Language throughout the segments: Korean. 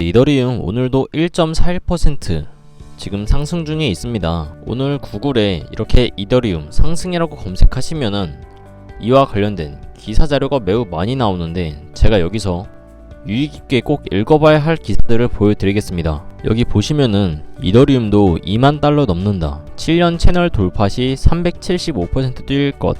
이더리움 오늘도 1.41% 지금 상승 중에 있습니다. 오늘 구글에 이렇게 이더리움 상승이라고 검색하시면은 이와 관련된 기사 자료가 매우 많이 나오는데, 제가 여기서 유의 깊게 꼭 읽어봐야 할 기사들을 보여드리겠습니다. 여기 보시면은 이더리움도 2만 달러 넘는다, 7년 채널 돌파 시 375% 뛸 것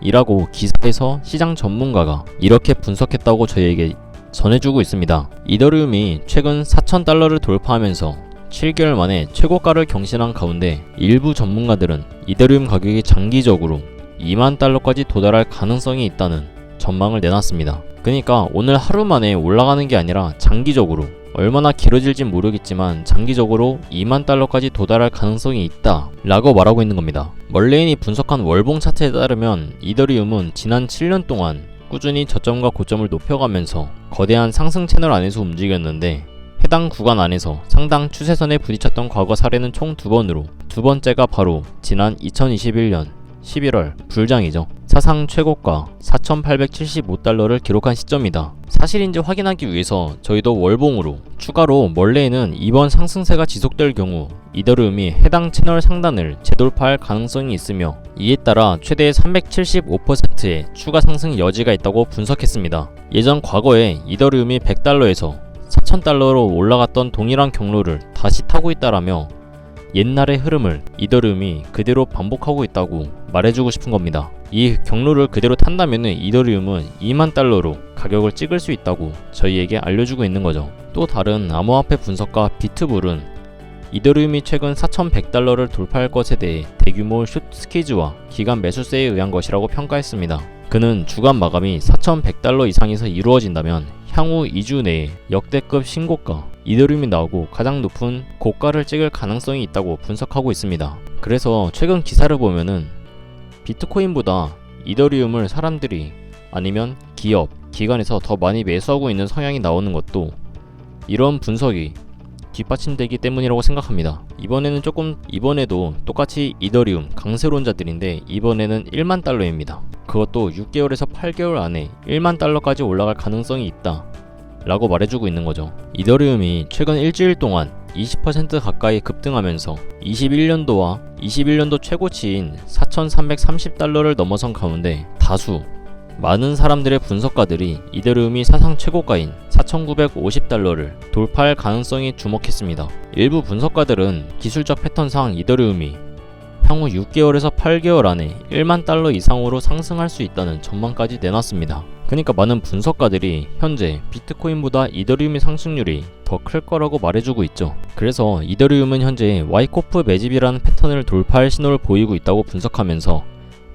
이라고 기사에서 시장 전문가가 이렇게 분석했다고 저희에게 전해주고 있습니다. 이더리움이 최근 4,000달러를 돌파하면서 7개월 만에 최고가를 경신한 가운데, 일부 전문가들은 이더리움 가격이 장기적으로 2만 달러까지 도달할 가능성이 있다는 전망을 내놨습니다. 그러니까 오늘 하루 만에 올라가는 게 아니라 장기적으로, 얼마나 길어질진 모르겠지만 장기적으로 2만 달러까지 도달할 가능성이 있다 라고 말하고 있는 겁니다. 멀레인이 분석한 월봉 차트에 따르면 이더리움은 지난 7년 동안 꾸준히 저점과 고점을 높여가면서 거대한 상승 채널 안에서 움직였는데, 해당 구간 안에서 상당 추세선에 부딪혔던 과거 사례는 총 2번으로, 두 번째가 바로 지난 2021년 11월 불장이죠. 사상 최고가 4,875달러를 기록한 시점이다. 사실인지 확인하기 위해서 저희도 월봉으로, 추가로 멀레인은 이번 상승세가 지속될 경우 이더리움이 해당 채널 상단을 재돌파할 가능성이 있으며, 이에 따라 최대 375%의 추가 상승 여지가 있다고 분석했습니다. 예전 과거에 이더리움이 100달러에서 4,000달러로 올라갔던 동일한 경로를 다시 타고 있다라며 옛날의 흐름을 이더리움이 그대로 반복하고 있다고 말해주고 싶은 겁니다. 이 경로를 그대로 탄다면 이더리움은 2만 달러로 가격을 찍을 수 있다고 저희에게 알려주고 있는 거죠. 또 다른 암호화폐 분석가 비트불은 이더리움이 최근 4,100달러를 돌파할 것에 대해 대규모 숏 스퀴즈와 기간 매수세에 의한 것이라고 평가했습니다. 그는 주간 마감이 4,100달러 이상에서 이루어진다면 향후 2주 내에 역대급 신고가 이더리움이 나오고 가장 높은 고가를 찍을 가능성이 있다고 분석하고 있습니다. 그래서 최근 기사를 보면은 비트코인보다 이더리움을 사람들이, 아니면 기업, 기관에서 더 많이 매수하고 있는 성향이 나오는 것도 이런 분석이 뒷받침되기 때문이라고 생각합니다. 이번에도 똑같이 이더리움 강세론자들인데, 이번에는 1만 달러입니다. 그것도 6개월에서 8개월 안에 1만 달러까지 올라갈 가능성이 있다 라고 말해주고 있는 거죠. 이더리움이 최근 일주일 동안 20% 가까이 급등하면서 21년도 최고치인 4,330달러를 넘어선 가운데, 많은 사람들의 분석가들이 이더리움이 사상 최고가인 4,950달러를 돌파할 가능성이 주목했습니다. 일부 분석가들은 기술적 패턴상 이더리움이 향후 6개월에서 8개월 안에 1만 달러 이상으로 상승할 수 있다는 전망까지 내놨습니다. 그러니까 많은 분석가들이 현재 비트코인보다 이더리움의 상승률이 더 클 거라고 말해주고 있죠. 그래서 이더리움은 현재 와이코프 매집이라는 패턴을 돌파할 신호를 보이고 있다고 분석하면서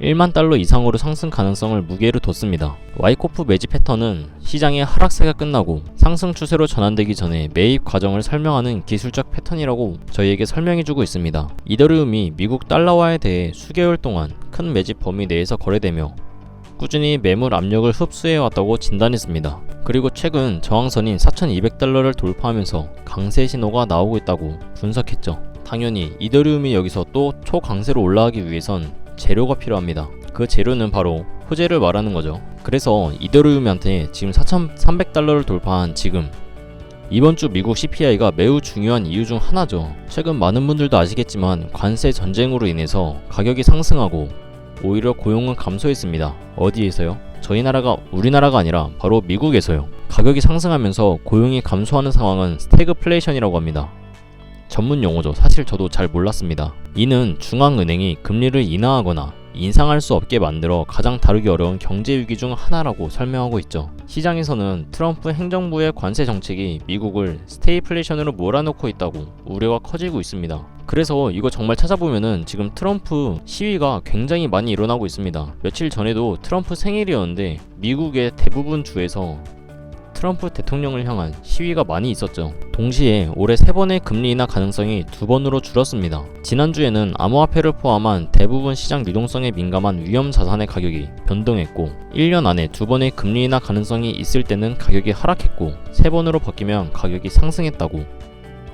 1만 달러 이상으로 상승 가능성을 무게로 뒀습니다. 와이코프 매집 패턴은 시장의 하락세가 끝나고 상승 추세로 전환되기 전에 매입 과정을 설명하는 기술적 패턴이라고 저희에게 설명해주고 있습니다. 이더리움이 미국 달러화에 대해 수개월 동안 큰 매집 범위 내에서 거래되며 꾸준히 매물 압력을 흡수해왔다고 진단했습니다. 그리고 최근 저항선인 4,200달러를 돌파하면서 강세 신호가 나오고 있다고 분석했죠. 당연히 이더리움이 여기서 또 초강세로 올라가기 위해선 재료가 필요합니다. 그 재료는 바로 호재를 말하는 거죠. 그래서 이더리움한테 지금 4,300달러를 돌파한 지금, 이번 주 미국 CPI가 매우 중요한 이유 중 하나죠. 최근 많은 분들도 아시겠지만 관세 전쟁으로 인해서 가격이 상승하고 오히려 고용은 감소했습니다. 어디에서요? 우리나라가 아니라 바로 미국에서요. 가격이 상승하면서 고용이 감소하는 상황은 스태그플레이션이라고 합니다. 전문 용어죠. 사실 저도 잘 몰랐습니다. 이는 중앙은행이 금리를 인하하거나 인상할 수 없게 만들어 가장 다루기 어려운 경제 위기 중 하나라고 설명하고 있죠. 시장에서는 트럼프 행정부의 관세 정책이 미국을 스테이플레이션으로 몰아넣고 있다고 우려가 커지고 있습니다. 그래서 이거 정말 찾아보면은 지금 트럼프 시위가 굉장히 많이 일어나고 있습니다. 며칠 전에도 트럼프 생일이었는데 미국의 대부분 주에서 트럼프 대통령을 향한 시위가 많이 있었죠. 동시에 올해 3번의 금리 인하 가능성이 2번으로 줄었습니다. 지난주에는 암호화폐를 포함한 대부분 시장 유동성에 민감한 위험 자산의 가격이 변동했고, 1년 안에 2번의 금리 인하 가능성이 있을 때는 가격이 하락했고 3번으로 바뀌면 가격이 상승했다고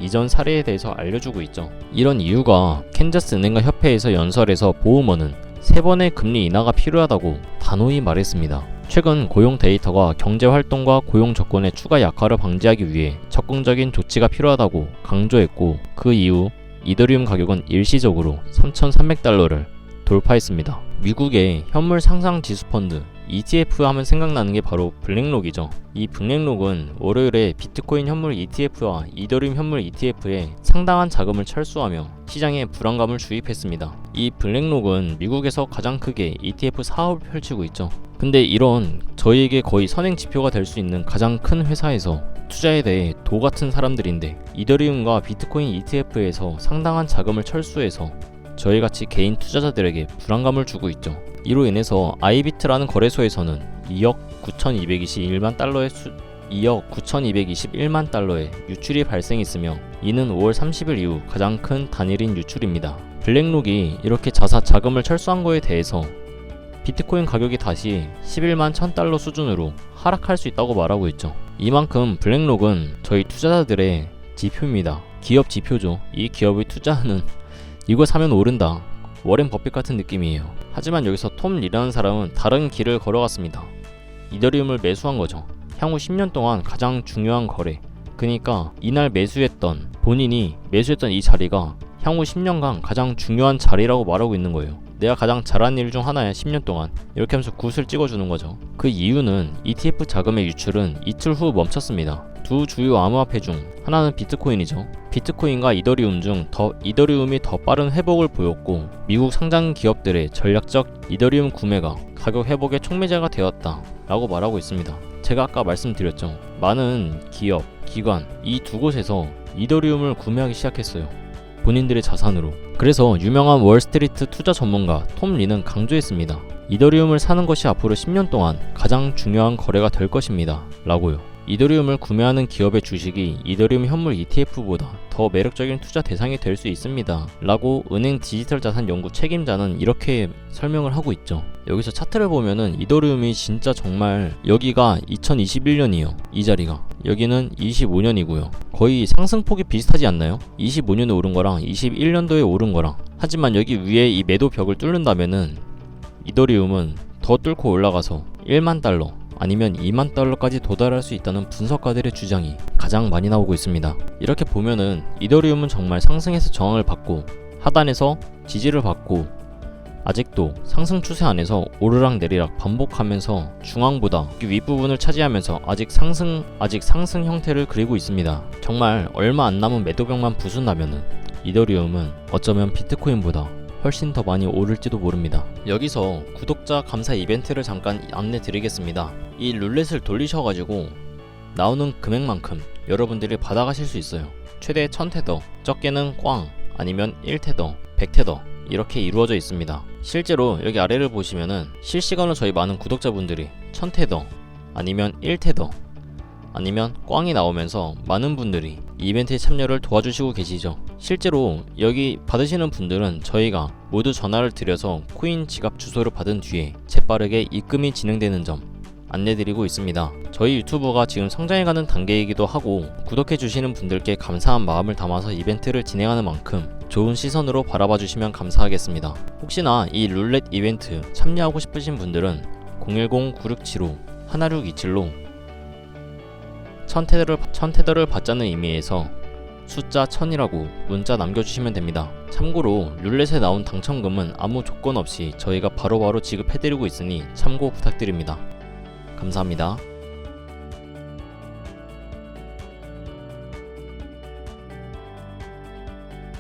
이전 사례에 대해서 알려주고 있죠. 이런 이유가 캔자스 은행가 협회에서 연설해서 보우먼은 3번의 금리 인하가 필요하다고 단호히 말했습니다. 최근 고용 데이터가 경제활동과 고용 조건의 추가 약화를 방지하기 위해 적극적인 조치가 필요하다고 강조했고, 그 이후 이더리움 가격은 일시적으로 3,300달러를 돌파했습니다. 미국의 현물 상장 지수 펀드 ETF 하면 생각나는 게 바로 블랙록이죠. 이 블랙록은 월요일에 비트코인 현물 ETF와 이더리움 현물 ETF에 상당한 자금을 철수하며 시장에 불안감을 주입했습니다. 이 블랙록은 미국에서 가장 크게 ETF 사업을 펼치고 있죠. 근데 이런 저희에게 거의 선행 지표가 될 수 있는 가장 큰 회사에서 투자에 대해 도 같은 사람들인데 이더리움과 비트코인 ETF에서 상당한 자금을 철수해서 저희같이 개인 투자자들에게 불안감을 주고 있죠. 이로 인해서 아이비트라는 거래소에서는 2억 9,221만 달러의 유출이 발생했으며, 이는 5월 30일 이후 가장 큰 단일인 유출입니다. 블랙록이 이렇게 자금을 철수한 거에 대해서 비트코인 가격이 다시 11만 1000달러 수준으로 하락할 수 있다고 말하고 있죠. 이만큼 블랙록은 저희 투자자들의 지표입니다. 기업 지표죠. 이 기업의 투자는 이거 사면 오른다, 워렌 버핏 같은 느낌이에요. 하지만 여기서 톰 리라는 사람은 다른 길을 걸어갔습니다. 이더리움을 매수한 거죠. 향후 10년 동안 가장 중요한 거래, 그러니까 이날 본인이 매수했던 이 자리가 향후 10년간 가장 중요한 자리라고 말하고 있는 거예요. 내가 가장 잘한 일 중 하나야 10년 동안, 이렇게 하면서 굿을 찍어주는 거죠. 그 이유는 ETF 자금의 유출은 이틀 후 멈췄습니다. 두 주요 암호화폐 중 하나는 비트코인이죠. 비트코인과 이더리움 중 이더리움이 더 빠른 회복을 보였고, 미국 상장 기업들의 전략적 이더리움 구매가 가격 회복의 촉매제가 되었다 라고 말하고 있습니다. 제가 아까 말씀드렸죠. 많은 기업, 기관, 이 두 곳에서 이더리움을 구매하기 시작했어요. 본인들의 자산으로. 그래서 유명한 월스트리트 투자 전문가 톰 리는 강조했습니다. 이더리움을 사는 것이 앞으로 10년 동안 가장 중요한 거래가 될 것입니다 라고요. 이더리움을 구매하는 기업의 주식이 이더리움 현물 ETF보다 더 매력적인 투자 대상이 될 수 있습니다 라고 은행 디지털 자산 연구 책임자는 이렇게 설명을 하고 있죠. 여기서 차트를 보면은 이더리움이 진짜 정말, 여기가 2021년이요. 이 자리가. 여기는 25년이고요. 거의 상승폭이 비슷하지 않나요? 25년에 오른 거랑 21년도에 오른 거랑. 하지만 여기 위에 이 매도 벽을 뚫는다면은 이더리움은 더 뚫고 올라가서 1만 달러 아니면 2만 달러까지 도달할 수 있다는 분석가들의 주장이 가장 많이 나오고 있습니다. 이렇게 보면은 이더리움은 정말 상승에서 저항을 받고 하단에서 지지를 받고 아직도 상승 추세 안에서 오르락 내리락 반복하면서 중앙보다 윗부분을 차지하면서 아직 상승 형태를 그리고 있습니다. 정말 얼마 안 남은 매도벽만 부순다면은 이더리움은 어쩌면 비트코인보다 훨씬 더 많이 오를지도 모릅니다. 여기서 구독자 감사 이벤트를 잠깐 안내 드리겠습니다. 이 룰렛을 돌리셔가지고 나오는 금액만큼 여러분들이 받아가실 수 있어요. 최대 1000테더, 적게는 꽝, 아니면 1테더, 100테더 이렇게 이루어져 있습니다. 실제로 여기 아래를 보시면은 실시간으로 저희 많은 구독자분들이 1000테더, 아니면 1테더, 아니면 꽝이 나오면서 많은 분들이 이 이벤트에 참여를 도와주시고 계시죠. 실제로 여기 받으시는 분들은 저희가 모두 전화를 드려서 코인 지갑 주소를 받은 뒤에 재빠르게 입금이 진행되는 점 안내드리고 있습니다. 저희 유튜브가 지금 성장해가는 단계이기도 하고, 구독해주시는 분들께 감사한 마음을 담아서 이벤트를 진행하는 만큼 좋은 시선으로 바라봐 주시면 감사하겠습니다. 혹시나 이 룰렛 이벤트 참여하고 싶으신 분들은 010-9675-1627로 1000테더를 받자는 의미에서 숫자 1000이라고 문자 남겨주시면 됩니다. 참고로 룰렛에 나온 당첨금은 아무 조건 없이 저희가 바로바로 지급해드리고 있으니 참고 부탁드립니다. 감사합니다.